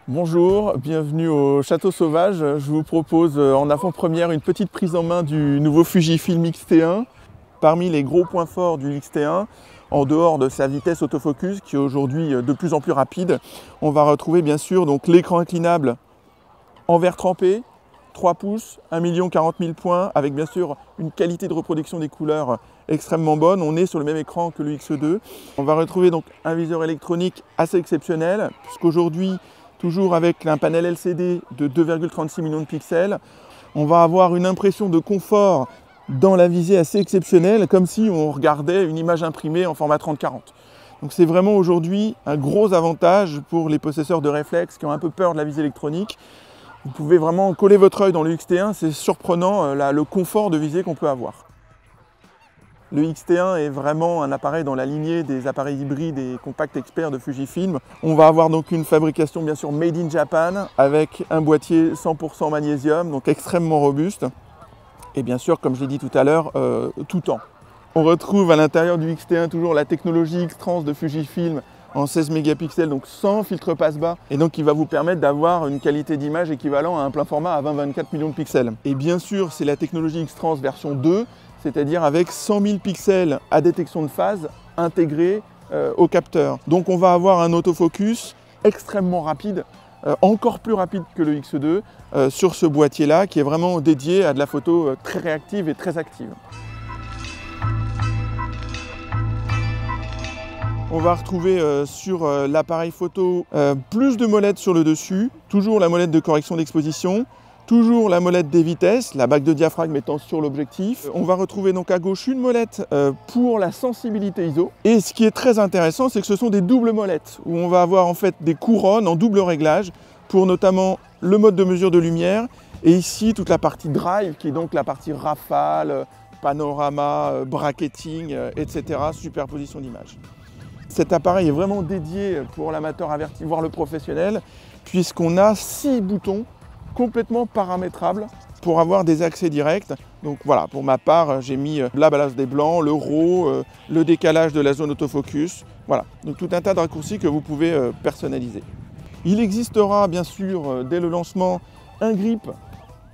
Bonjour, bienvenue au Château Sauvage. Je vous propose en avant-première une petite prise en main du nouveau Fujifilm X-T1. Parmi les gros points forts du X-T1, en dehors de sa vitesse autofocus qui est aujourd'hui de plus en plus rapide, on va retrouver bien sûr donc l'écran inclinable en verre trempé, 3 pouces, 1 040 000 points, avec bien sûr une qualité de reproduction des couleurs extrêmement bonne. On est sur le même écran que le X2. On va retrouver donc un viseur électronique assez exceptionnel, puisqu'aujourd'hui, toujours avec un panel LCD de 2,36 millions de pixels, on va avoir une impression de confort dans la visée assez exceptionnelle, comme si on regardait une image imprimée en format 30-40. Donc c'est vraiment aujourd'hui un gros avantage pour les possesseurs de réflexes qui ont un peu peur de la visée électronique. Vous pouvez vraiment coller votre œil dans le X-T1, c'est surprenant le confort de visée qu'on peut avoir. Le X-T1 est vraiment un appareil dans la lignée des appareils hybrides et compacts experts de Fujifilm. On va avoir donc une fabrication bien sûr made in Japan avec un boîtier 100% magnésium, donc extrêmement robuste. Et bien sûr, comme je l'ai dit tout à l'heure, tout temps. On retrouve à l'intérieur du X-T1 toujours la technologie X-Trans de Fujifilm en 16 mégapixels, donc sans filtre passe-bas, et donc qui va vous permettre d'avoir une qualité d'image équivalent à un plein format à 20-24 millions de pixels. Et bien sûr, c'est la technologie X-Trans version 2, c'est-à-dire avec 100 000 pixels à détection de phase intégrés au capteur. Donc on va avoir un autofocus extrêmement rapide, encore plus rapide que le X2, sur ce boîtier-là, qui est vraiment dédié à de la photo très réactive et très active. On va retrouver sur l'appareil photo plus de molettes sur le dessus, toujours la molette de correction d'exposition, toujours la molette des vitesses, la bague de diaphragme étant sur l'objectif. On va retrouver donc à gauche une molette pour la sensibilité ISO. Et ce qui est très intéressant, c'est que ce sont des doubles molettes, où on va avoir en fait des couronnes en double réglage, pour notamment le mode de mesure de lumière, et ici toute la partie drive, qui est donc la partie rafale, panorama, bracketing, etc., superposition d'images. Cet appareil est vraiment dédié pour l'amateur averti, voire le professionnel, puisqu'on a 6 boutons complètement paramétrables pour avoir des accès directs. Donc voilà, pour ma part, j'ai mis la balance des blancs, le RAW, le décalage de la zone autofocus. Voilà, donc tout un tas de raccourcis que vous pouvez personnaliser. Il existera bien sûr dès le lancement un grip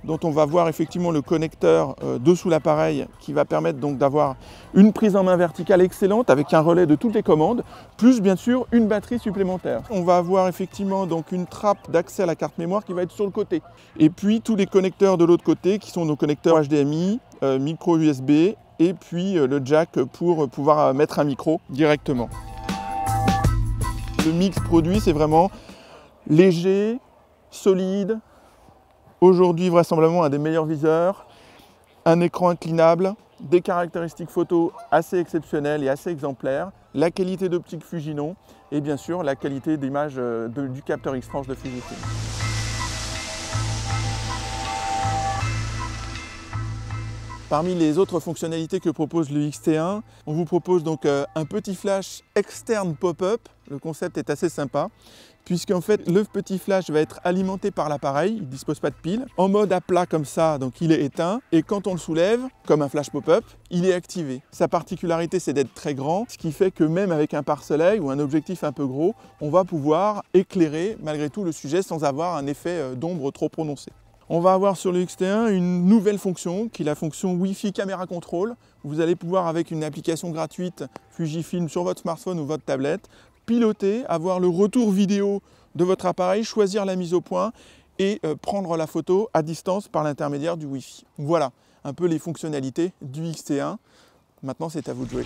dont on va voir effectivement le connecteur dessous l'appareil qui va permettre donc d'avoir une prise en main verticale excellente avec un relais de toutes les commandes, plus bien sûr une batterie supplémentaire. On va avoir effectivement donc une trappe d'accès à la carte mémoire qui va être sur le côté. Et puis tous les connecteurs de l'autre côté qui sont nos connecteurs HDMI, micro USB et puis le jack pour pouvoir mettre un micro directement. Le mix produit, c'est vraiment léger, solide. Aujourd'hui, vraisemblablement, un des meilleurs viseurs, un écran inclinable, des caractéristiques photo assez exceptionnelles et assez exemplaires, la qualité d'optique Fujinon et bien sûr la qualité d'image du capteur X-Trans de Fujifilm. Parmi les autres fonctionnalités que propose le X-T1, on vous propose donc un petit flash externe pop-up. Le concept est assez sympa, puisqu'en fait le petit flash va être alimenté par l'appareil, il ne dispose pas de pile, en mode à plat comme ça, donc il est éteint, et quand on le soulève, comme un flash pop-up, il est activé. Sa particularité, c'est d'être très grand, ce qui fait que même avec un pare-soleil ou un objectif un peu gros, on va pouvoir éclairer malgré tout le sujet sans avoir un effet d'ombre trop prononcé. On va avoir sur le X-T1 une nouvelle fonction qui est la fonction Wi-Fi Camera Control. Vous allez pouvoir, avec une application gratuite Fujifilm sur votre smartphone ou votre tablette, piloter, avoir le retour vidéo de votre appareil, choisir la mise au point et prendre la photo à distance par l'intermédiaire du Wi-Fi. Voilà un peu les fonctionnalités du X-T1. Maintenant, c'est à vous de jouer.